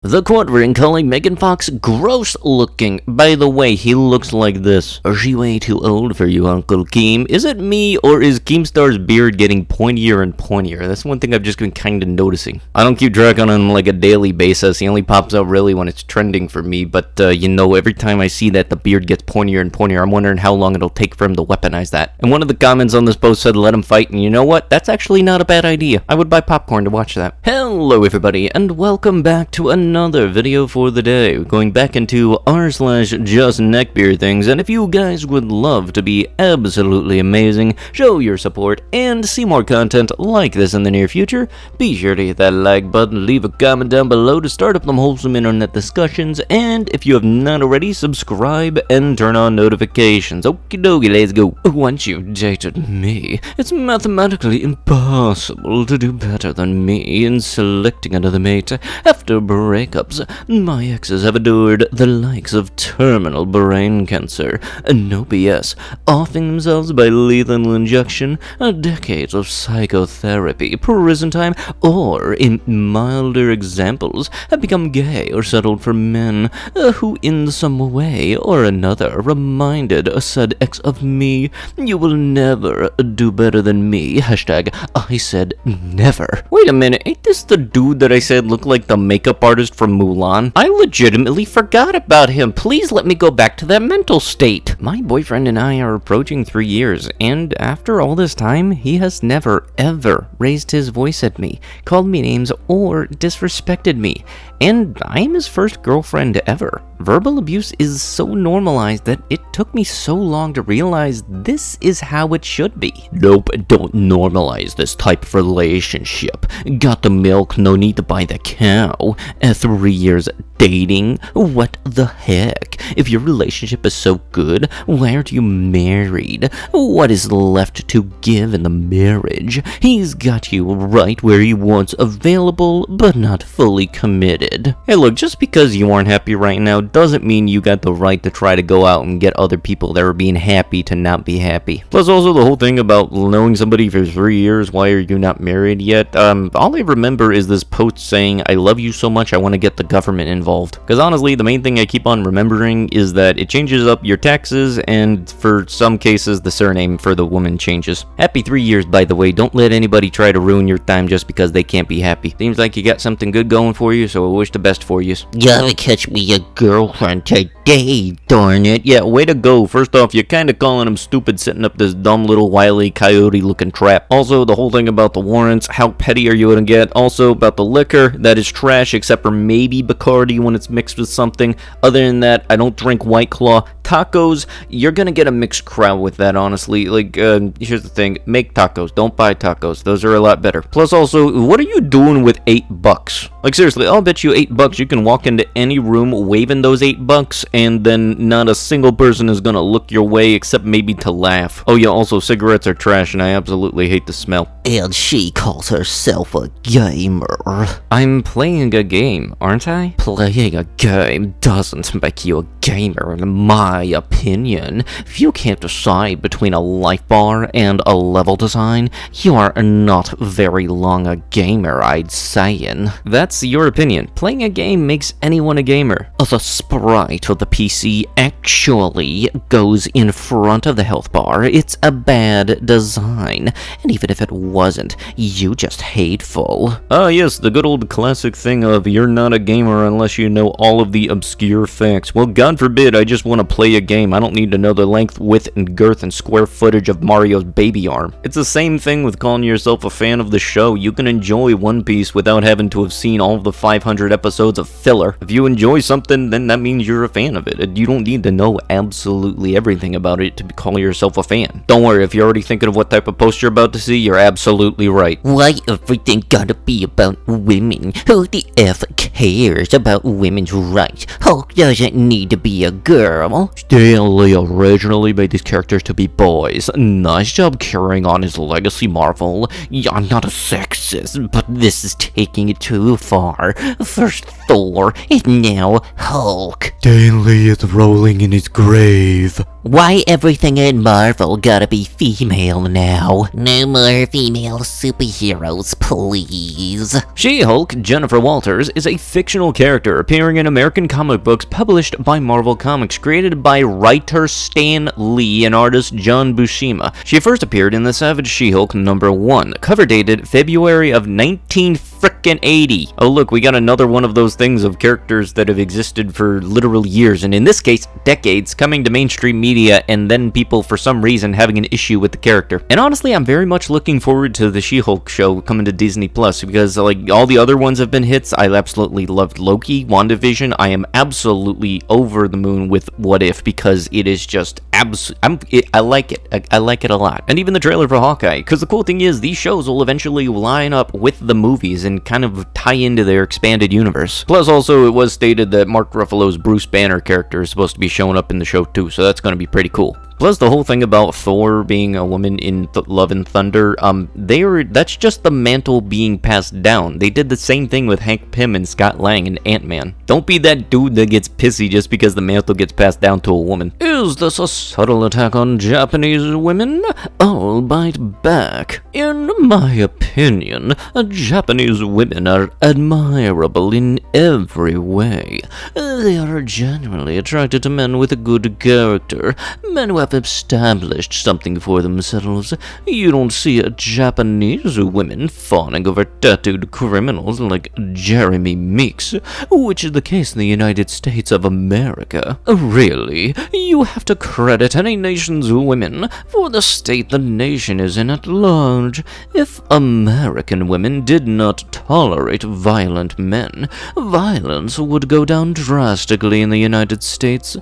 The quote we're calling Megan Fox gross looking. By the way, he looks like this. Is she way too old for you, Uncle Keem? Is it me, or is Keemstar's beard getting pointier and pointier? That's one thing I've just been kind of noticing. I don't keep track on him like a daily basis. He only pops out really when it's trending for me, but every time I see that the beard gets pointier and pointier, I'm wondering how long it'll take for him to weaponize that. And one of the comments on this post said let him fight, and you know what? That's actually not a bad idea. I would buy popcorn to watch that. Hello everybody, and welcome back to another video for the day. We're going back into r/justneckbeardthings, and if you guys would love to be absolutely amazing, show your support, and see more content like this in the near future, be sure to hit that like button, leave a comment down below to start up them wholesome internet discussions, and if you have not already, subscribe and turn on notifications. Okie dokie, let's go. Once you've dated me, it's mathematically impossible to do better than me in selecting another mate after breakups. My exes have endured the likes of terminal brain cancer, no BS, offing themselves by lethal injection, decades of psychotherapy, prison time, or, in milder examples, have become gay or settled for men who in some way or another reminded said ex of me. You will never do better than me. Hashtag I said never. Wait a minute, ain't this the dude that I said looked like the makeup artist from Mulan? I legitimately forgot about him. Please let me go back to that mental state. My boyfriend and I are approaching 3 years, and after all this time, he has never, ever raised his voice at me, called me names, or disrespected me. And I'm his first girlfriend ever. Verbal abuse is so normalized that it took me so long to realize this is how it should be. Nope, don't normalize this type of relationship. Got the milk, no need to buy the cow. 3 years dating? What the heck? If your relationship is so good, why aren't you married? What is left to give in the marriage? He's got you right where he wants, available but not fully committed. Hey look, just because you aren't happy right now doesn't mean you got the right to try to go out and get other people that are being happy to not be happy. Plus also the whole thing about knowing somebody for 3 years, why are you not married yet? All I remember is this post saying, I love you so much I want to get the government involved. Because honestly, the main thing I keep on remembering is that it changes up your taxes, and for some cases, the surname for the woman changes. Happy 3 years, by the way. Don't let anybody try to ruin your time just because they can't be happy. Seems like you got something good going for you, so I wish the best for you. You gotta catch me a girlfriend today, darn it. Yeah, way to go. First off, you're kinda calling him stupid setting up this dumb little wily coyote looking trap. Also, the whole thing about the warrants, how petty are you gonna get? Also, about the liquor, that is trash except for maybe Bacardi when it's mixed with something. Other than that, I don't drink White Claw. Tacos, you're gonna get a mixed crowd with that, honestly. Like, here's the thing, make tacos, don't buy tacos, those are a lot better. Plus also, what are you doing with $8? Like seriously, I'll bet you $8 you can walk into any room waving those $8, and then not a single person is gonna look your way except maybe to laugh. Oh yeah, also cigarettes are trash and I absolutely hate the smell. And she calls herself a gamer. I'm playing a game, aren't I? Playing a game doesn't make you a gamer in my opinion. If you can't decide between a life bar and a level design, you are not very long a gamer, I'd sayin'. That's your opinion. Playing a game makes anyone a gamer. The sprite of the PC actually goes in front of the health bar. It's a bad design. And even if it wasn't, you just hateful. Ah yes, the good old classic thing of you're not a gamer unless you know all of the obscure facts. Well, God forbid I just want to play a game. I don't need to know the length, width, and girth and square footage of Mario's baby arm. It's the same thing with calling yourself a fan of the show. You can enjoy One Piece without having to have seen all of the 500 episodes of filler. If you enjoy something, then that means you're a fan of it. You don't need to know absolutely everything about it to call yourself a fan. Don't worry, if you're already thinking of what type of post you're about to see, you're absolutely right. Why everything gotta be about women? Who the F cares about women's rights? Hulk doesn't need to be a girl. Stanley originally made these characters to be boys. Nice job carrying on his legacy, Marvel. Yeah, I'm not a sexist, but this is taking it too far. First Thor, and now Hulk. Stanley is rolling in his grave. Why everything in Marvel gotta be female now? No more female superheroes, please. She-Hulk, Jennifer Walters, is a fictional character appearing in American comic books published by Marvel Comics, created by writer Stan Lee and artist John Buscema. She first appeared in The Savage She-Hulk #1, cover dated February of 1980. Oh look, we got another one of those things of characters that have existed for literal years, and in this case, decades, coming to mainstream media, and then people for some reason having an issue with the character. And honestly, I'm very much looking forward to the She-Hulk show coming to Disney Plus, because like all the other ones have been hits. I absolutely loved Loki, WandaVision. I am absolutely over the moon with What If, because it is just I like it. I like it a lot. And even the trailer for Hawkeye, because the cool thing is these shows will eventually line up with the movies and kind of tie into their expanded universe. Plus also it was stated that Mark Ruffalo's Bruce Banner character is supposed to be showing up in the show too, so that's going to be pretty cool. Plus, the whole thing about Thor being a woman in Love and Thunder, that's just the mantle being passed down. They did the same thing with Hank Pym and Scott Lang in Ant-Man. Don't be that dude that gets pissy just because the mantle gets passed down to a woman. Is this a subtle attack on Japanese women? I'll bite back. In my opinion, Japanese women are admirable in every way. They are genuinely attracted to men with a good character, men who have established something for themselves. You don't see Japanese women fawning over tattooed criminals like Jeremy Meeks, which is the case in the United States of America. Really, you have to credit any nation's women for the state the nation is in at large. If American women did not tolerate violent men, violence would go down drastically in the United States.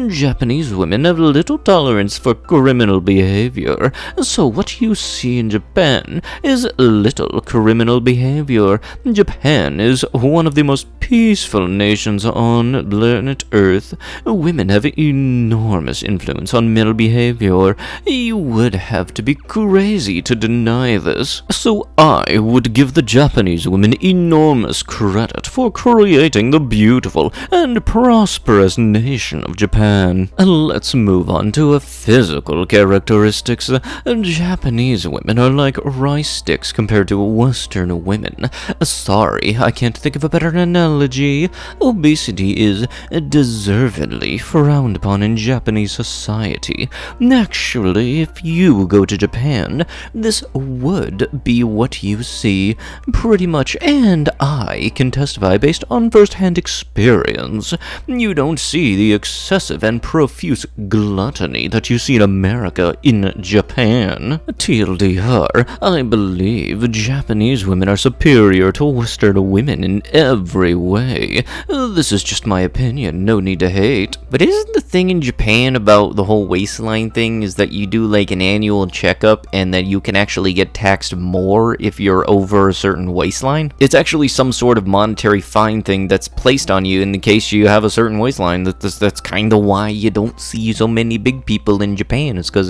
Japanese women have little tolerance for criminal behavior, so what you see in Japan is little criminal behavior. Japan is one of the most peaceful nations on planet Earth. Women have enormous influence on male behavior. You would have to be crazy to deny this. So I would give the Japanese women enormous credit for creating the beautiful and prosperous nation of Japan. Let's move on to physical characteristics. Japanese women are like rice sticks compared to Western women. Sorry, I can't think of a better analogy. Obesity is deservedly frowned upon in Japanese society. Actually, if you go to Japan, this would be what you see, pretty much, and I can testify based on first-hand experience. You don't see the excessive and profuse gluttony that you see in America in Japan. TLDR, I believe Japanese women are superior to Western women in every way. This is just my opinion, no need to hate. But isn't the thing in Japan about the whole waistline thing is that you do like an annual checkup and that you can actually get taxed more if you're over a certain waistline? It's actually some sort of monetary fine thing that's placed on you in the case you have a certain waistline. That's kind of why you don't see so many big people in Japan. It's because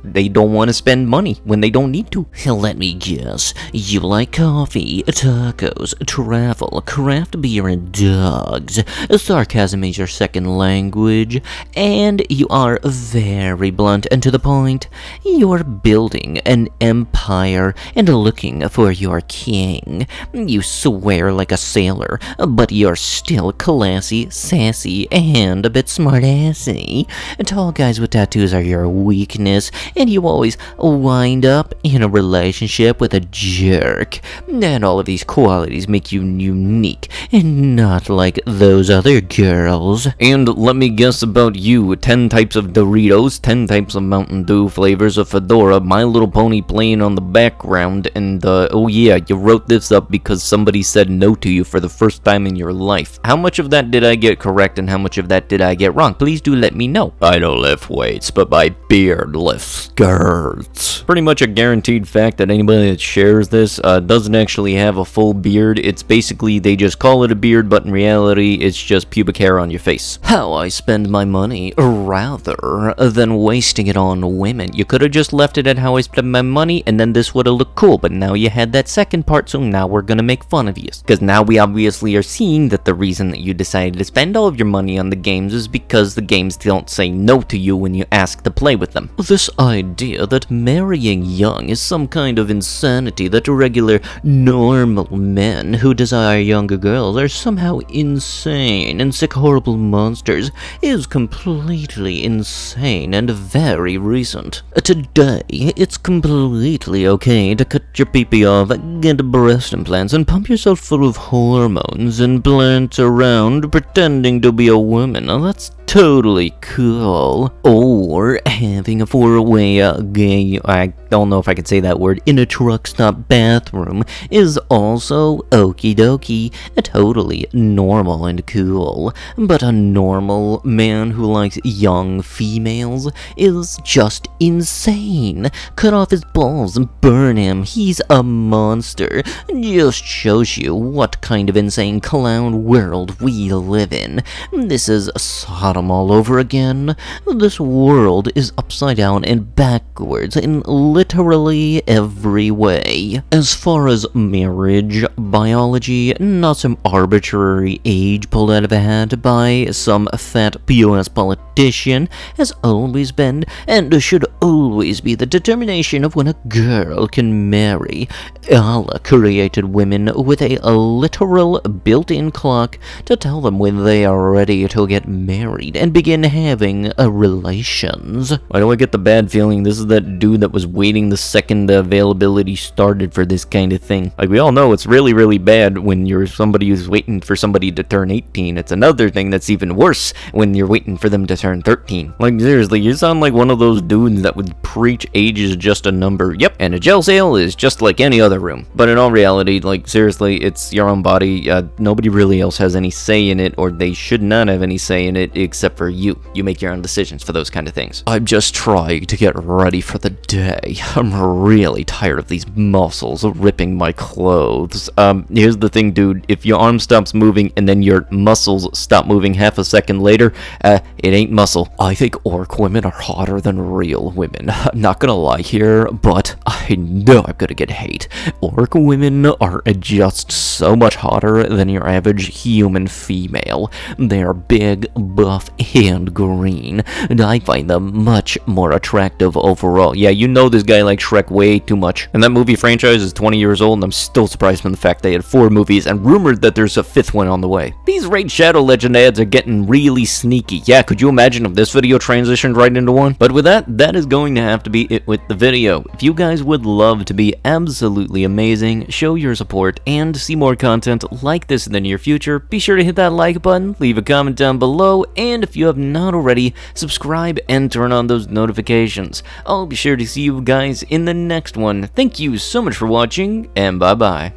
they don't want to spend money when they don't need to. Let me guess. You like coffee, tacos, travel, craft beer, and dogs. Sarcasm is your second language, and you are very blunt and to the point. You're building an empire and looking for your king. You swear like a sailor, but you're still classy, sassy, and a bit smartassy. Tall guys with tattoos are your weakness, and you always wind up in a relationship with a jerk. And all of these qualities make you unique, and not like those other girls. And let me guess about you, 10 types of Doritos, 10 types of Mountain Dew, flavors of Fedora, My Little Pony playing on the background, and oh yeah, you wrote this up because somebody said no to you for the first time in your life. How much of that did I get correct and how much of that did I get wrong? Please do let me know. I don't lift weights, but my beard lifts skirts. Pretty much a guaranteed fact that anybody that shares this doesn't actually have a full beard. It's basically they just call it a beard, but in reality it's just pubic hair on your face. How I spend my money rather than wasting it on women. You could have just left it at how I spend my money and then this would have looked cool, but now you had that second part, so now we're gonna make fun of you. Because now we obviously are seeing that the reason that you decided to spend all of your money on the games is because the games don't say no to you when you ask to play with them. This idea that marrying young is some kind of insanity, that regular, normal men who desire younger girls are somehow insane and sick, horrible monsters, is completely insane and very recent. Today, it's completely okay to cut your pee-pee off, get breast implants, and pump yourself full of hormones and plant around pretending to be a woman. Now, that's totally cool. Or having a four-way gay, I don't know if I could say that word, in a truck stop bathroom is also okie dokie, totally normal and cool. But a normal man who likes young females is just insane. Cut off his balls and burn him. He's a monster. Just shows you what kind of insane clown world we live in. This is Sodom all over again. This world is upside down and backwards in literally every way. As far as marriage biology, not some arbitrary age pulled out of a hat by some fat POS politician, has always been and should always be the determination of when a girl can marry. Allah created women with a literal built-in clock to tell them when they are ready to get married and begin having relations. Why do I get the bad feeling this is that dude that was waiting the second the availability started for this kind of thing? Like, we all know it's really, really bad when you're somebody who's waiting for somebody to turn 18. It's another thing that's even worse when you're waiting for them to turn 13. Like, seriously, you sound like one of those dudes that would preach age is just a number. Yep, and a jail cell is just like any other room. But in all reality, like, seriously, it's your own body. Nobody really else has any say in it, or they should not have any say in it except for you. You make your own decisions for those kind of things. I'm just trying to get ready for the day. I'm really tired of these muscles ripping my clothes. Here's the thing, dude. If your arm stops moving and then your muscles stop moving half a second later, it ain't muscle. I think orc women are hotter than real women. I'm not gonna lie here, but I know I'm gonna get hate. Orc women are just so much hotter than your average human female. They're big, buff, and green, and I find them much more attractive overall. Yeah, you know this guy likes Shrek way too much. And that movie franchise is 20 years old, and I'm still surprised from the fact they had 4 movies and rumored that there's a 5th one on the way. These Raid Shadow Legend ads are getting really sneaky. Yeah, could you imagine if this video transitioned right into one? But with that is going to have to be it with the video. If you guys would love to be absolutely amazing, show your support, and see more content like this in the near future, be sure to hit that like button, leave a comment down below, and if you have not already, subscribe and turn on those notifications. I'll be sure to see you guys in the next one. Thank you so much for watching, and bye-bye.